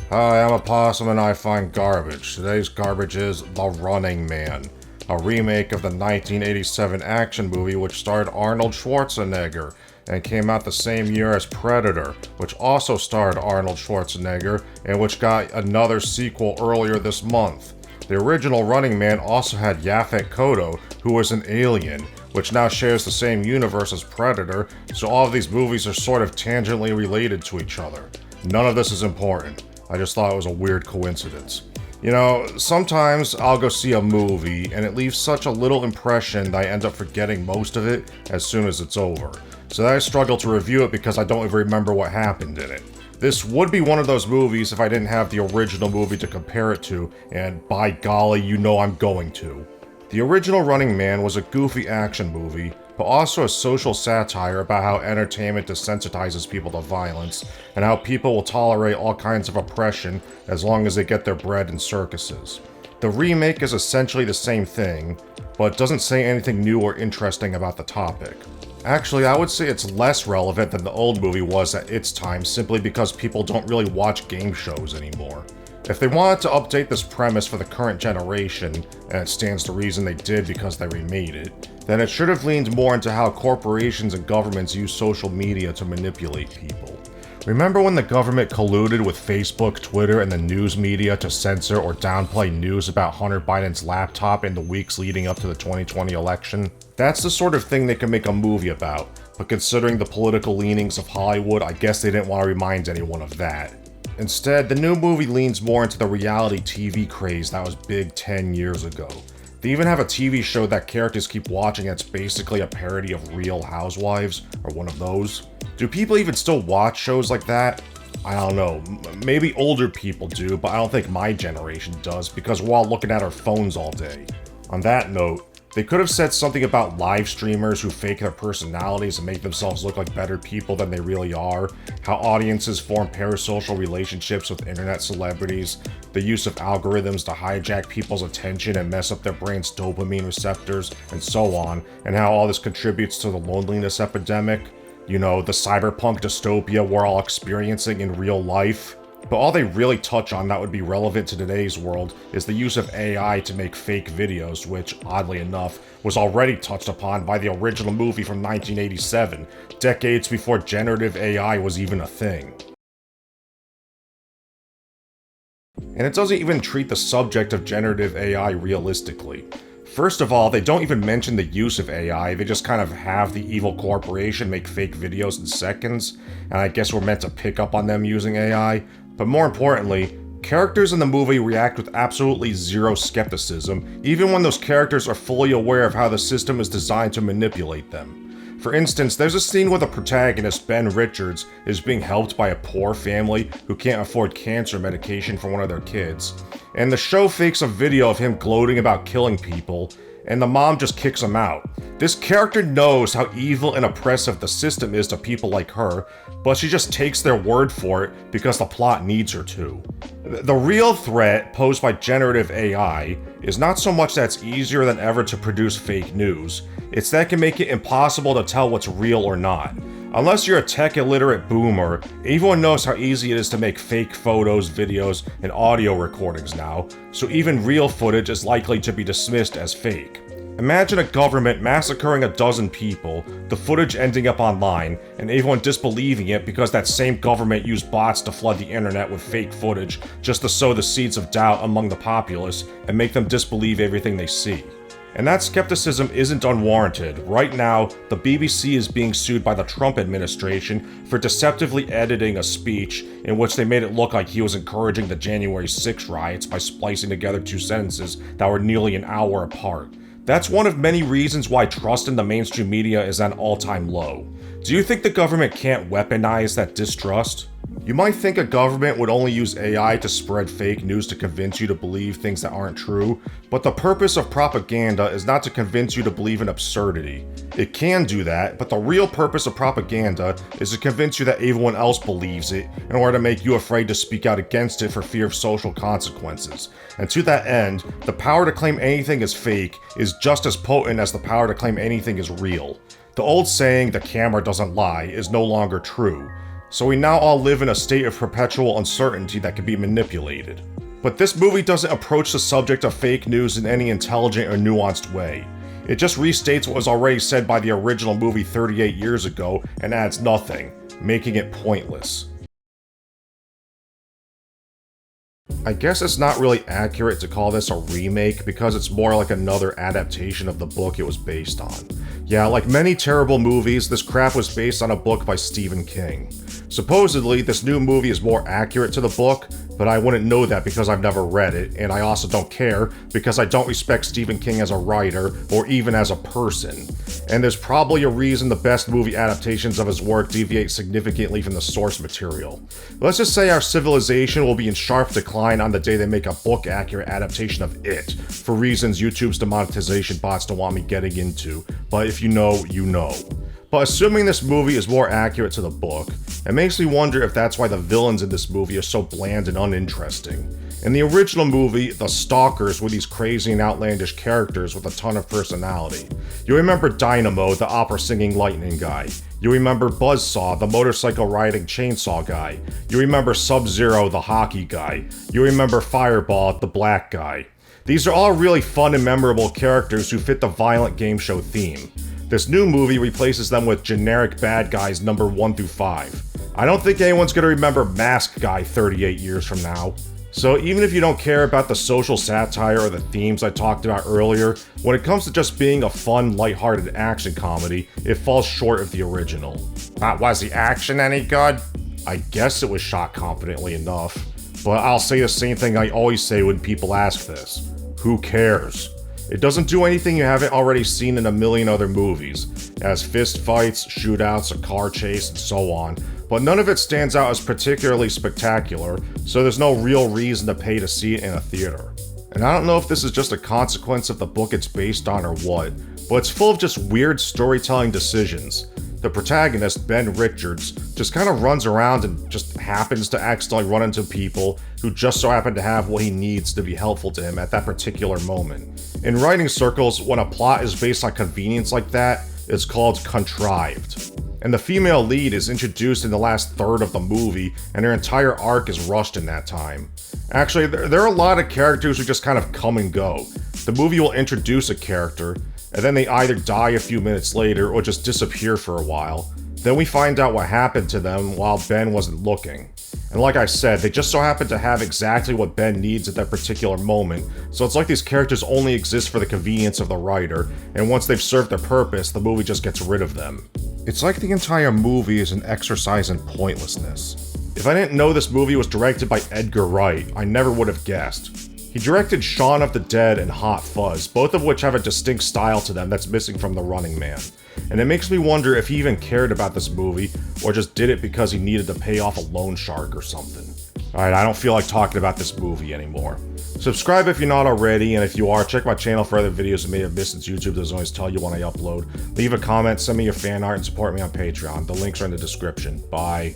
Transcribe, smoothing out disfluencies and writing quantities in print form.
Hi, I'm a Possum and I find garbage. Today's garbage is The Running Man, a remake of the 1987 action movie which starred Arnold Schwarzenegger and came out the same year as Predator, which also starred Arnold Schwarzenegger and which got another sequel earlier this month. The original Running Man also had Yaphet Kotto, who was an alien, which now shares the same universe as Predator, so all of these movies are sort of tangentially related to each other. None of this is important. I just thought it was a weird coincidence. You know, sometimes I'll go see a movie and it leaves such a little impression that I end up forgetting most of it as soon as it's over. So that I struggle to review it because I don't even remember what happened in it. This would be one of those movies if I didn't have the original movie to compare it to, and by golly, you know I'm going to. The original Running Man was a goofy action movie, but also a social satire about how entertainment desensitizes people to violence, and how people will tolerate all kinds of oppression as long as they get their bread in circuses. The remake is essentially the same thing, but doesn't say anything new or interesting about the topic. Actually, I would say it's less relevant than the old movie was at its time simply because people don't really watch game shows anymore. If they wanted to update this premise for the current generation, and it stands to reason they did because they remade it, then it should have leaned more into how corporations and governments use social media to manipulate people. Remember when the government colluded with Facebook, Twitter, and the news media to censor or downplay news about Hunter Biden's laptop in the weeks leading up to the 2020 election? That's the sort of thing they can make a movie about, but considering the political leanings of Hollywood, I guess they didn't want to remind anyone of that. Instead, the new movie leans more into the reality TV craze that was big 10 years ago. They even have a TV show that characters keep watching that's basically a parody of Real Housewives, or one of those. Do people even still watch shows like that? I don't know, maybe older people do, but I don't think my generation does because we're all looking at our phones all day. On that note, they could have said something about live streamers who fake their personalities and make themselves look like better people than they really are, how audiences form parasocial relationships with internet celebrities, the use of algorithms to hijack people's attention and mess up their brain's dopamine receptors, and so on, and how all this contributes to the loneliness epidemic. You know, the cyberpunk dystopia we're all experiencing in real life. But all they really touch on that would be relevant to today's world is the use of AI to make fake videos, which, oddly enough, was already touched upon by the original movie from 1987, decades before generative AI was even a thing. And it doesn't even treat the subject of generative AI realistically. First of all, they don't even mention the use of AI, they just kind of have the evil corporation make fake videos in seconds, and I guess we're meant to pick up on them using AI. But more importantly, characters in the movie react with absolutely zero skepticism, even when those characters are fully aware of how the system is designed to manipulate them. For instance, there's a scene where the protagonist, Ben Richards, is being helped by a poor family who can't afford cancer medication for one of their kids, and the show fakes a video of him gloating about killing people, and the mom just kicks him out. This character knows how evil and oppressive the system is to people like her, but she just takes their word for it because the plot needs her to. The real threat posed by generative AI is not so much that it's easier than ever to produce fake news, it's that it can make it impossible to tell what's real or not. Unless you're a tech-illiterate boomer, everyone knows how easy it is to make fake photos, videos, and audio recordings now, so even real footage is likely to be dismissed as fake. Imagine a government massacring a dozen people, the footage ending up online, and everyone disbelieving it because that same government used bots to flood the internet with fake footage just to sow the seeds of doubt among the populace and make them disbelieve everything they see. And that skepticism isn't unwarranted. Right now, the BBC is being sued by the Trump administration for deceptively editing a speech in which they made it look like he was encouraging the January 6 riots by splicing together two sentences that were nearly an hour apart. That's one of many reasons why trust in the mainstream media is at an all-time low. Do you think the government can't weaponize that distrust? You might think a government would only use AI to spread fake news to convince you to believe things that aren't true, but the purpose of propaganda is not to convince you to believe in absurdity. It can do that, but the real purpose of propaganda is to convince you that everyone else believes it in order to make you afraid to speak out against it for fear of social consequences. And to that end, the power to claim anything is fake is just as potent as the power to claim anything is real. The old saying, "the camera doesn't lie," is no longer true. So we now all live in a state of perpetual uncertainty that can be manipulated. But this movie doesn't approach the subject of fake news in any intelligent or nuanced way. It just restates what was already said by the original movie 38 years ago and adds nothing, making it pointless. I guess it's not really accurate to call this a remake because it's more like another adaptation of the book it was based on. Yeah, like many terrible movies, this crap was based on a book by Stephen King. Supposedly, this new movie is more accurate to the book, but I wouldn't know that because I've never read it, and I also don't care because I don't respect Stephen King as a writer or even as a person. And there's probably a reason the best movie adaptations of his work deviate significantly from the source material. Let's just say our civilization will be in sharp decline on the day they make a book-accurate adaptation of it, for reasons YouTube's demonetization bots don't want me getting into, but if you know, you know. But assuming this movie is more accurate to the book, it makes me wonder if that's why the villains in this movie are so bland and uninteresting. In the original movie, the Stalkers were these crazy and outlandish characters with a ton of personality. You remember Dynamo, the opera-singing lightning guy. You remember Buzzsaw, the motorcycle-riding chainsaw guy. You remember Sub-Zero, the hockey guy. You remember Fireball, the black guy. These are all really fun and memorable characters who fit the violent game show theme. This new movie replaces them with generic bad guys number 1 through 5. I don't think anyone's gonna remember Mask Guy 38 years from now. So even if you don't care about the social satire or the themes I talked about earlier, when it comes to just being a fun, lighthearted action comedy, it falls short of the original. Was the action any good? I guess it was shot confidently enough. But I'll say the same thing I always say when people ask this. Who cares? It doesn't do anything you haven't already seen in a million other movies. It has fist fights, shootouts, a car chase, and so on, but none of it stands out as particularly spectacular, so there's no real reason to pay to see it in a theater. And I don't know if this is just a consequence of the book it's based on or what, but it's full of just weird storytelling decisions. The protagonist, Ben Richards, just kind of runs around and just happens to accidentally run into people who just so happen to have what he needs to be helpful to him at that particular moment. In writing circles, when a plot is based on convenience like that, it's called contrived. And the female lead is introduced in the last third of the movie, and her entire arc is rushed in that time. Actually, there are a lot of characters who just kind of come and go. The movie will introduce a character, and then they either die a few minutes later or just disappear for a while. Then we find out what happened to them while Ben wasn't looking. And like I said, they just so happen to have exactly what Ben needs at that particular moment, so it's like these characters only exist for the convenience of the writer, and once they've served their purpose, the movie just gets rid of them. It's like the entire movie is an exercise in pointlessness. If I didn't know this movie was directed by Edgar Wright, I never would have guessed. He directed Shaun of the Dead and Hot Fuzz, both of which have a distinct style to them that's missing from The Running Man. And it makes me wonder if he even cared about this movie, or just did it because he needed to pay off a loan shark or something. Alright, I don't feel like talking about this movie anymore. Subscribe if you're not already, and if you are, check my channel for other videos you may have missed since YouTube doesn't always tell you when I upload. Leave a comment, send me your fan art, and support me on Patreon. The links are in the description. Bye.